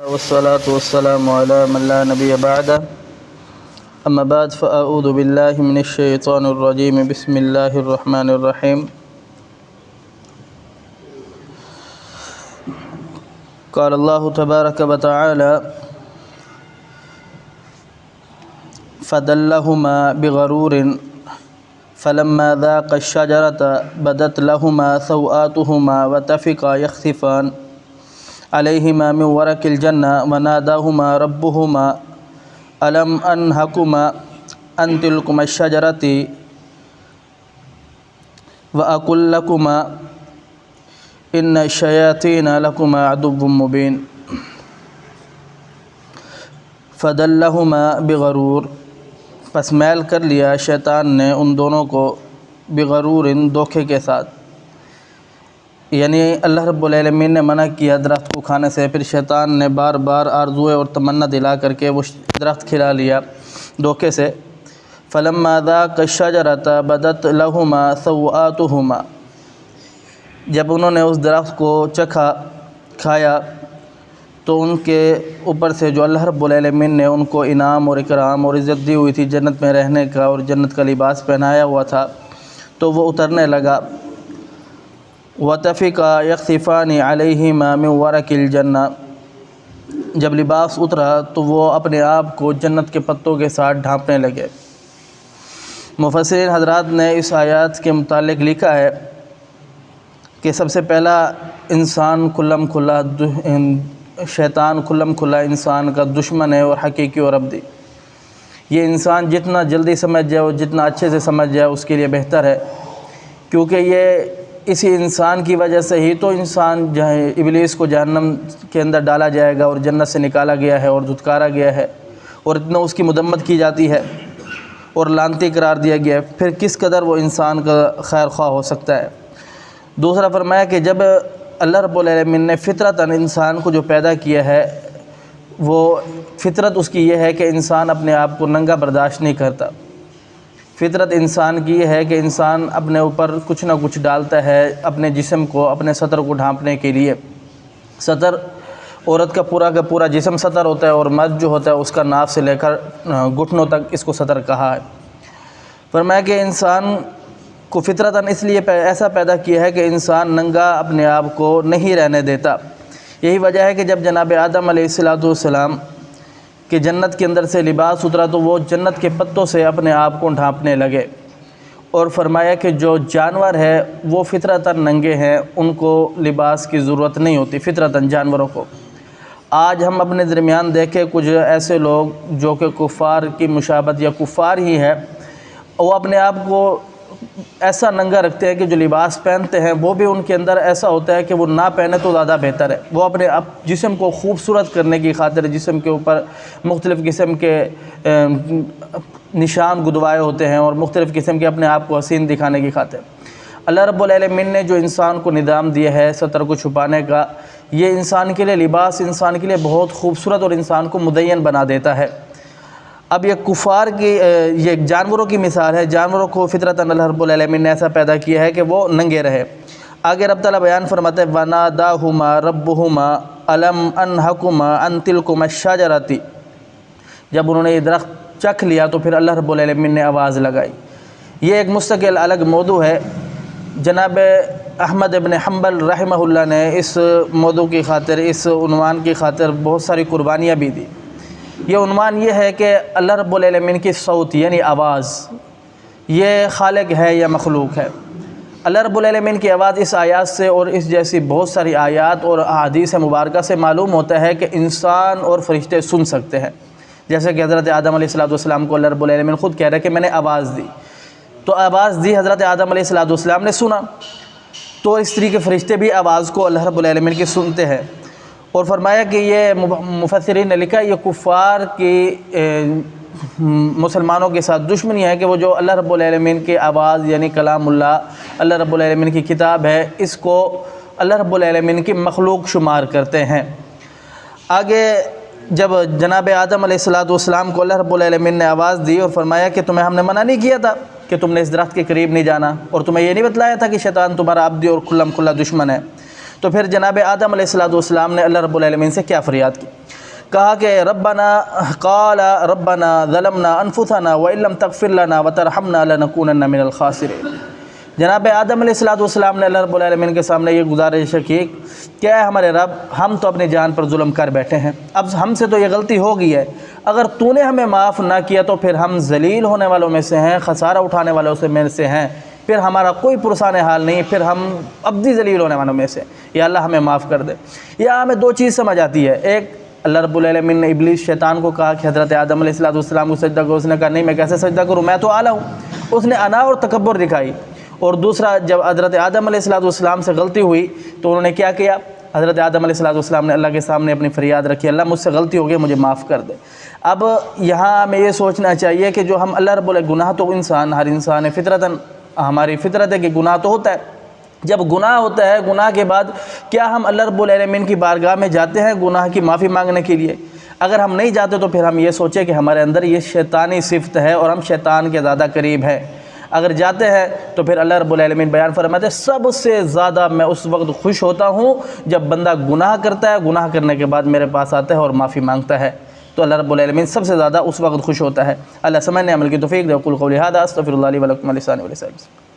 والصلاة والسلام على من لا نبي بعده أما بعد فأعوذ بالله من الشيطان الرجيم بسم الله الرحمن الرحيم قال الله تبارك وتعالى فدلهما بغرور فلما ذاقا الشجرة بدت لهما سوآتهما وطفقا يخصفان عليهما من ورق الجنة وناداهما ربهما ألم أنهكما عن تلكما الشجرة وأقل لكما إن الشياطين لكما عدو مبين فدلهما بغرور پس میل کر لیا شیطان نے ان دونوں کو بغرور دھوکے کے ساتھ، یعنی اللہ رب العالمین نے منع کیا درخت کو کھانے سے، پھر شیطان نے بار بار آرزوئے اور تمنا دلا کر کے وہ درخت کھلا لیا دھوکے سے۔ فلما ذاقا الشجرة بدت لهما سوآتهما، جب انہوں نے اس درخت کو چکھا کھایا تو ان کے اوپر سے جو اللہ رب العالمین نے ان کو انعام اور اکرام اور عزت دی ہوئی تھی، جنت میں رہنے کا اور جنت کا لباس پہنایا ہوا تھا، تو وہ اترنے لگا۔ وَطَفِقَا يَخْصِفَانِ عَلَيْهِمَا مِنْ وَرَقِ الْجَنَّةِ، جب لباس اترا تو وہ اپنے آپ کو جنت کے پتوں کے ساتھ ڈھانپنے لگے۔ مفسرین حضرات نے اس آیات کے متعلق لکھا ہے کہ سب سے پہلا انسان کھلم کھلا شیطان کھلم کھلا انسان کا دشمن ہے اور حقیقی اور ابدی۔ یہ انسان جتنا جلدی سمجھ جائے اور جتنا اچھے سے سمجھ جائے اس کے لیے بہتر ہے، کیونکہ یہ اسی انسان کی وجہ سے ہی تو انسان ابلیس کو جہنم کے اندر ڈالا جائے گا اور جنت سے نکالا گیا ہے اور دھتکارا گیا ہے اور اتنا اس کی مذمت کی جاتی ہے اور لعنتی قرار دیا گیا ہے، پھر کس قدر وہ انسان کا خیر خواہ ہو سکتا ہے۔ دوسرا فرمایا کہ جب اللہ رب العالمین نے فطرتاً انسان کو جو پیدا کیا ہے، وہ فطرت اس کی یہ ہے کہ انسان اپنے آپ کو ننگا برداشت نہیں کرتا۔ فطرت انسان کی یہ ہے کہ انسان اپنے اوپر کچھ نہ کچھ ڈالتا ہے اپنے جسم کو، اپنے سطر کو ڈھانپنے کے لیے۔ سطر عورت کا پورا جسم سطر ہوتا ہے اور مرد جو ہوتا ہے اس کا ناف سے لے کر گھٹنوں تک اس کو سطر کہا ہے۔ فرمایا کہ انسان کو فطرتاً اس لیے ایسا پیدا کیا ہے کہ انسان ننگا اپنے آپ کو نہیں رہنے دیتا۔ یہی وجہ ہے کہ جب جناب آدم علیہ السلام کہ جنت کے اندر سے لباس اترا تو وہ جنت کے پتوں سے اپنے آپ کو ڈھانپنے لگے، اور فرمایا کہ جو جانور ہے وہ فطرتاً ننگے ہیں، ان کو لباس کی ضرورت نہیں ہوتی فطرتاً جانوروں کو۔ آج ہم اپنے درمیان دیکھیں کچھ ایسے لوگ جو کہ کفار کی مشابہت یا کفار ہی ہے، وہ اپنے آپ کو ایسا ننگا رکھتے ہیں کہ جو لباس پہنتے ہیں وہ بھی ان کے اندر ایسا ہوتا ہے کہ وہ نہ پہنے تو زیادہ بہتر ہے۔ وہ اپنے جسم کو خوبصورت کرنے کی خاطر جسم کے اوپر مختلف قسم کے نشان گدوائے ہوتے ہیں اور مختلف قسم کے اپنے آپ کو حسین دکھانے کی خاطر۔ اللہ رب العالمین نے جو انسان کو نظام دیا ہے سطر کو چھپانے کا، یہ انسان کے لیے لباس انسان کے لیے بہت خوبصورت اور انسان کو مدین بنا دیتا ہے۔ اب یہ کفار کی یہ جانوروں کی مثال ہے، جانوروں کو فطرتاً اللہ رب العالمین نے ایسا پیدا کیا ہے کہ وہ ننگے رہے۔ آگے رب تعالیٰ بیان فرماتے ہیں وَنَادَاهُمَا رَبُّهُمَا أَلَمْ أَنْهَكُمَا عَنْ تِلْكُمَا الشَّجَرَةِ، جب انہوں نے یہ درخت چکھ لیا تو پھر اللہ رب العالمین نے آواز لگائی۔ یہ ایک مستقل الگ موضوع ہے۔ جناب احمد ابن حنبل رحمہ اللہ نے اس موضوع کی خاطر، اس عنوان کی خاطر بہت ساری قربانیاں بھی دی۔ یہ عنوان یہ ہے کہ اللہ رب العالمین کی صوت یعنی آواز، یہ خالق ہے یا مخلوق ہے۔ اللہ رب العالمین کی آواز اس آیات سے اور اس جیسی بہت ساری آیات اور احادیث مبارکہ سے معلوم ہوتا ہے کہ انسان اور فرشتے سن سکتے ہیں، جیسے کہ حضرت آدم علیہ السلام کو اللہ رب العالمین خود کہہ رہے ہیں کہ میں نے آواز دی، تو آواز دی حضرت آدم علیہ السلام نے سنا، تو اس طریقے فرشتے بھی آواز کو اللہ رب العالمین کی سنتے ہیں۔ اور فرمایا کہ یہ مفسرین نے لکھا یہ کفار کی مسلمانوں کے ساتھ دشمنی ہے کہ وہ جو اللہ رب العالمین کی آواز یعنی کلام اللہ رب العالمین کی کتاب ہے، اس کو اللہ رب العالمین کی مخلوق شمار کرتے ہیں۔ آگے جب جناب آدم علیہ السلام کو اللہ رب العالمین نے آواز دی اور فرمایا کہ تمہیں ہم نے منع نہیں کیا تھا کہ تم نے اس درخت کے قریب نہیں جانا، اور تمہیں یہ نہیں بتلایا تھا کہ شیطان تمہارا عبدی اور کھلا دشمن ہے، تو پھر جناب آدم علیہ السلام نے اللہ رب العالمین سے کیا فریاد کی؟ کہا کہ ربنا قال ربنا ظلمنا انفسنا وان لم تغفر لنا وترحمنا لنكونن من الخاسرین۔ جناب آدم علیہ السلام نے اللہ رب العالمین کے سامنے یہ گزارش کی کہ اے ہمارے رب، ہم تو اپنی جان پر ظلم کر بیٹھے ہیں، اب ہم سے تو یہ غلطی ہو گئی ہے، اگر تو نے ہمیں معاف نہ کیا تو پھر ہم ذلیل ہونے والوں میں سے ہیں، خسارہ اٹھانے والوں میں سے ہیں، پھر ہمارا کوئی پرسان حال نہیں، پھر ہم ابدی ذلیل ہونے والوں میں سے، یا اللہ ہمیں معاف کر دے۔ یہاں ہمیں دو چیز سمجھ آتی ہے، ایک اللہ رب العالمین نے ابلیس شیطان کو کہا کہ حضرت آدم علیہ السلام کو سجدہ کرو، اس نے کہا نہیں میں کیسے سجدہ کروں، میں تو اعلیٰ ہوں، اس نے انا اور تکبر دکھائی۔ اور دوسرا، جب حضرت آدم علیہ السلام سے غلطی ہوئی تو انہوں نے کیا کیا، حضرت آدم علیہ السلام نے اللہ کے سامنے اپنی فریاد رکھی، اللہ مجھ سے غلطی ہو گئی، مجھے معاف کر دے۔ اب یہاں ہمیں یہ سوچنا چاہیے کہ جو ہم اللہ رب العالمین، گناہ تو ہر انسان ہے، فطرتاً ہماری فطرت ہے کہ گناہ تو ہوتا ہے، جب گناہ ہوتا ہے گناہ کے بعد کیا ہم اللہ رب العالمین کی بارگاہ میں جاتے ہیں گناہ کی معافی مانگنے کے لیے؟ اگر ہم نہیں جاتے تو پھر ہم یہ سوچیں کہ ہمارے اندر یہ شیطانی صفت ہے اور ہم شیطان کے زیادہ قریب ہیں۔ اگر جاتے ہیں تو پھر اللہ رب العالمین بیان فرماتے ہیں سب سے زیادہ میں اس وقت خوش ہوتا ہوں جب بندہ گناہ کرتا ہے، گناہ کرنے کے بعد میرے پاس آتا ہے اور معافی مانگتا ہے، تو اللہ رب العالمین سب سے زیادہ اس وقت خوش ہوتا ہے۔ اللہ سمجھنے عمل کی توفیق دے۔ قل قولی ھذا استغفر اللہ لی ولکم ولسائر المسلمین۔